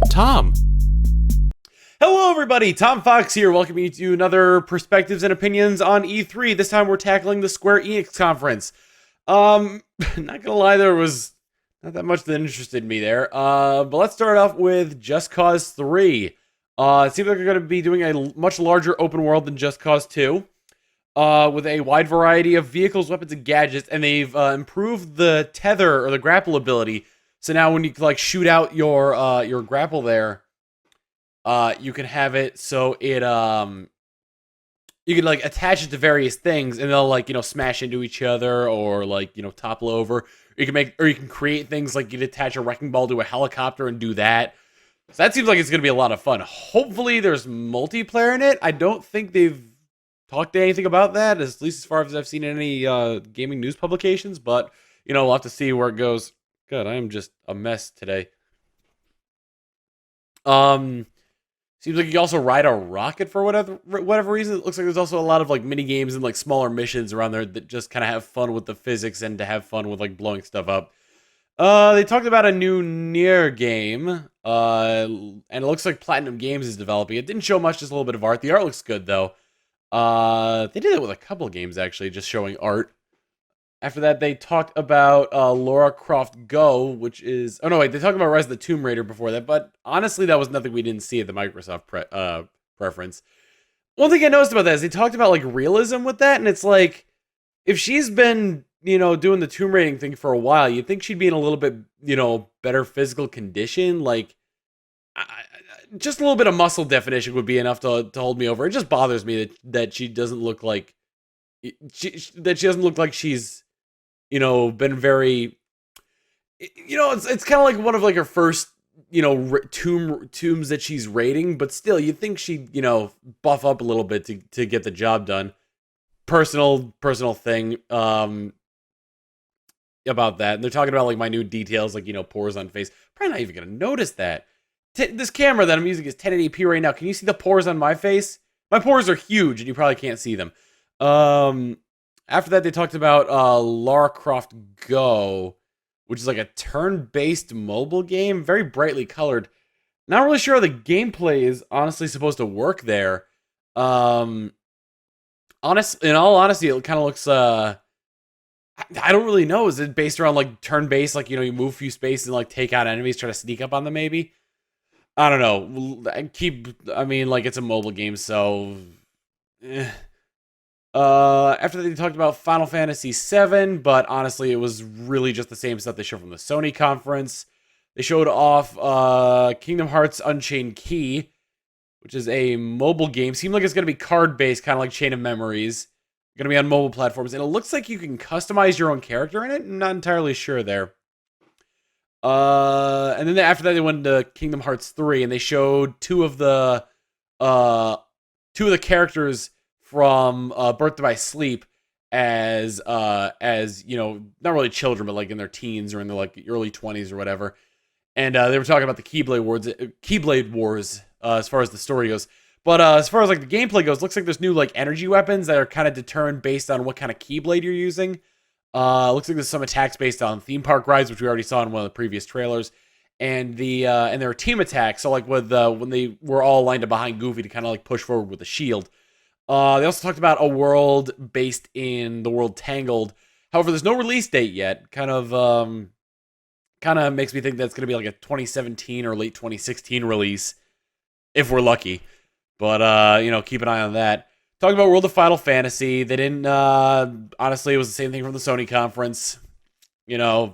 Tom. Hello, everybody. Tom Fox here, welcoming you to another Perspectives and Opinions on E3. This time we're tackling the Square Enix conference. Not gonna lie, there was not that much that interested me there. But let's start off with Just Cause 3. It seems like they're going to be doing a much larger open world than Just Cause 2. With a wide variety of vehicles, weapons, and gadgets, and they've improved the tether or the grapple ability. So now when you like shoot out your grapple there, you can have it so it you can like attach it to various things, and they'll like smash into each other or like topple over. You can create things like you can attach a wrecking ball to a helicopter and do that. So that seems like it's gonna be a lot of fun. Hopefully, there's multiplayer in it. I don't think they've talked anything about that, at least as far as I've seen in any gaming news publications. But we'll have to see where it goes. God, I am just a mess today. Seems like you can also ride a rocket for whatever reason. It looks like there's also a lot of like mini games and like smaller missions around there that just kind of have fun with the physics and to have fun with like blowing stuff up. They talked about a new Nier game, and it looks like Platinum Games is developing. It didn't show much, just a little bit of art. The art looks good though. They did it with a couple of games actually, just showing art. After that, they talked about Lara Croft Go, which is... Oh, no, wait. They talked about Rise of the Tomb Raider before that, but honestly, that was nothing we didn't see at the Microsoft preference. One thing I noticed about that is they talked about, like, realism with that, and it's like, if she's been, doing the tomb raiding thing for a while, you'd think she'd be in a little bit, better physical condition. Like, just a little bit of muscle definition would be enough to hold me over. It just bothers me that she doesn't look like... she doesn't look like she's... been very, it's kind of like one of like her first, tombs that she's raiding, but still, you think she'd, buff up a little bit to get the job done. Personal thing, about that. And they're talking about like minute details, like, pores on face. Probably not even gonna notice that. This camera that I'm using is 1080p right now. Can you see the pores on my face? My pores are huge, and you probably can't see them. After that, they talked about Lara Croft Go, which is like a turn-based mobile game, very brightly colored. Not really sure how the gameplay is honestly supposed to work there. In all honesty, it kind of looks. I don't really know. Is it based around like turn-based, like you move a few spaces and like take out enemies, try to sneak up on them? Maybe. I don't know. I mean, like it's a mobile game, so. After that, they talked about Final Fantasy VII, but honestly, it was really just the same stuff they showed from the Sony conference. They showed off Kingdom Hearts Unchained Key, which is a mobile game. Seemed like it's going to be card-based, kind of like Chain of Memories. Going to be on mobile platforms, and it looks like you can customize your own character in it. I'm not entirely sure there. And then after that, they went to Kingdom Hearts 3, and they showed two of the characters from Birth by Sleep as not really children, but like in their teens or in their like early 20s or whatever. And they were talking about the Keyblade Wars as far as the story goes. But as far as like the gameplay goes, looks like there's new like energy weapons that are kind of determined based on what kind of Keyblade you're using. Looks like there's some attacks based on theme park rides, which we already saw in one of the previous trailers. And there are team attacks. So like with when they were all lined up behind Goofy to kind of like push forward with a shield. They also talked about a world based in the world Tangled. However, there's no release date yet. Kind of makes me think that's going to be like a 2017 or late 2016 release, if we're lucky. But, keep an eye on that. Talking about World of Final Fantasy, they didn't, honestly, it was the same thing from the Sony conference. They've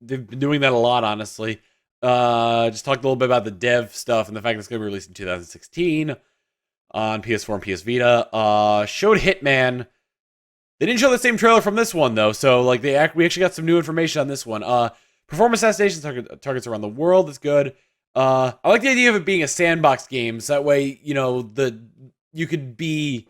been doing that a lot, honestly. Just talked a little bit about the dev stuff and the fact that it's going to be released in 2016. On PS4 and PS Vita. Showed Hitman. They didn't show the same trailer from this one, though, so like we actually got some new information on this one. Perform assassination targets around the world is good. I like the idea of it being a sandbox game, so that way, you could be...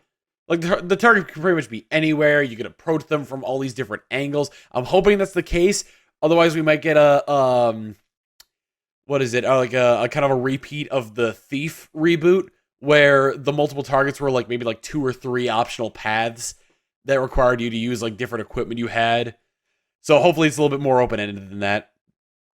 Like, the target can pretty much be anywhere. You can approach them from all these different angles. I'm hoping that's the case. Otherwise, we might get a, what is it? Like a kind of a repeat of the Thief reboot, where the multiple targets were like maybe like 2 or 3 optional paths that required you to use like different equipment you had. So hopefully it's a little bit more open-ended than that.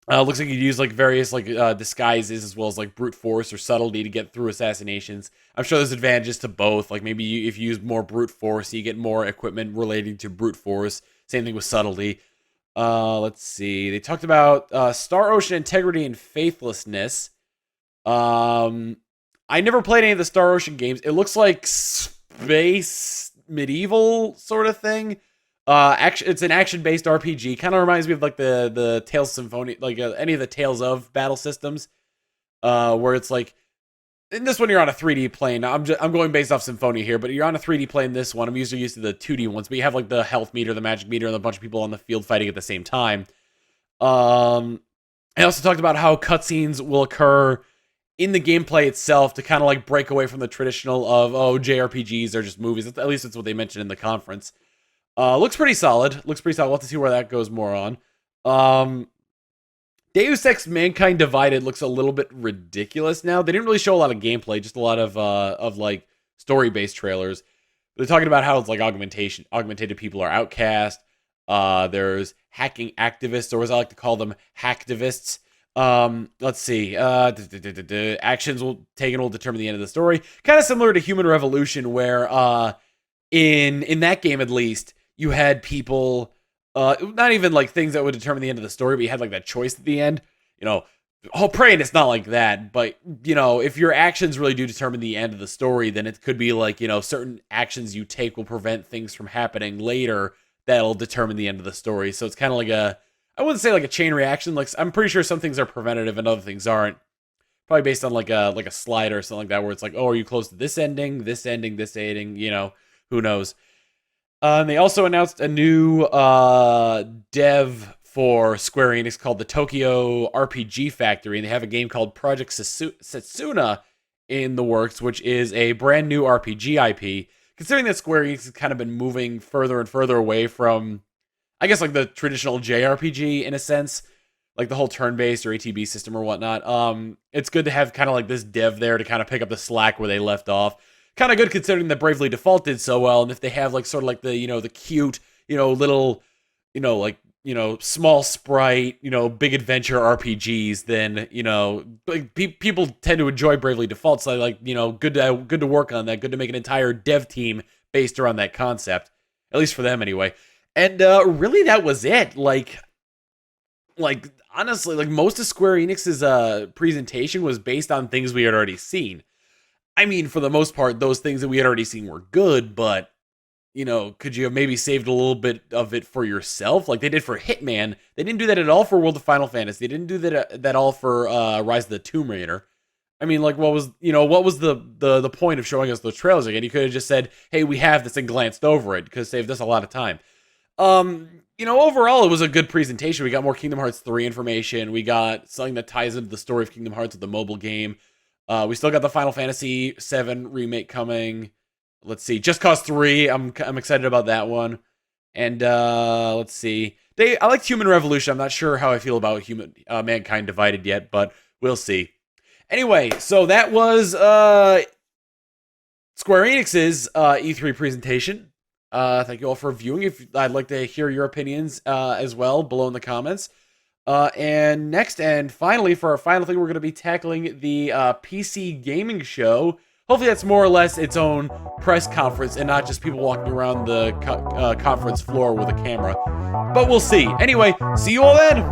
Looks like you use like various like disguises as well as like brute force or subtlety to get through assassinations. I'm sure there's advantages to both. Like maybe if you use more brute force, you get more equipment relating to brute force. Same thing with subtlety. Let's see. They talked about Star Ocean integrity and faithlessness. I never played any of the Star Ocean games. It looks like space medieval sort of thing. It's an action-based RPG. Kind of reminds me of like the Tales Symphony, like any of the Tales of battle systems, where it's like in this one you're on a 3D plane. I'm going based off Symphonia here, but you're on a 3D plane. This one I'm usually used to the 2D ones, but you have like the health meter, the magic meter, and a bunch of people on the field fighting at the same time. I also talked about how cutscenes will occur in the gameplay itself to kind of like break away from the traditional of JRPGs are just movies. At least that's what they mentioned in the conference. Looks pretty solid. We'll have to see where that goes more on. Deus Ex Mankind Divided looks a little bit ridiculous now. They didn't really show a lot of gameplay, just a lot of like story-based trailers. They're talking about how it's like augmented people are outcast. There's hacking activists, or as I like to call them, hacktivists. Let's see. Actions taken will determine the end of the story. Kind of similar to Human Revolution, where in that game at least, you had people, not even like things that would determine the end of the story, but you had like that choice at the end. Prey, and it's not like that, but if your actions really do determine the end of the story, then it could be like, certain actions you take will prevent things from happening later that'll determine the end of the story. So it's kind of like I wouldn't say like a chain reaction. Like I'm pretty sure some things are preventative and other things aren't. Probably based on like a slider or something like that, where it's like, oh, are you close to this ending, this ending, this ending? Who knows? And they also announced a new dev for Square Enix called the Tokyo RPG Factory, and they have a game called Project Setsuna in the works, which is a brand new RPG IP. Considering that Square Enix has kind of been moving further and further away from, I guess, like the traditional JRPG in a sense, like the whole turn-based or ATB system or whatnot. It's good to have kind of like this dev there to kind of pick up the slack where they left off. Kind of good considering that Bravely Default did so well, and if they have like sort of like the the cute little small sprite big adventure RPGs, then people tend to enjoy Bravely Default. So like good to work on that, good to make an entire dev team based around that concept, at least for them anyway. And really that was it. Like honestly, like most of Square Enix's presentation was based on things we had already seen. I mean, for the most part, those things that we had already seen were good, but, could you have maybe saved a little bit of it for yourself? Like they did for Hitman. They didn't do that at all for World of Final Fantasy. They didn't do that all for Rise of the Tomb Raider. I mean, like, what was the point of showing us those trailers again? You could have just said, hey, we have this, and glanced over it. Could have saved us a lot of time. Overall, it was a good presentation. We got more Kingdom Hearts 3 information. We got something that ties into the story of Kingdom Hearts with the mobile game. We still got the Final Fantasy VII remake coming. Let's see, Just Cause 3. I'm excited about that one. And let's see. I liked Human Revolution. I'm not sure how I feel about Mankind Divided yet, but we'll see. Anyway, so that was Square Enix's E3 presentation. Thank you all for viewing. I'd like to hear your opinions as well below in the comments. And next and finally, for our final thing, we're going to be tackling the PC gaming show. Hopefully that's more or less its own press conference and not just people walking around the conference floor with a camera. But we'll see. Anyway, see you all then!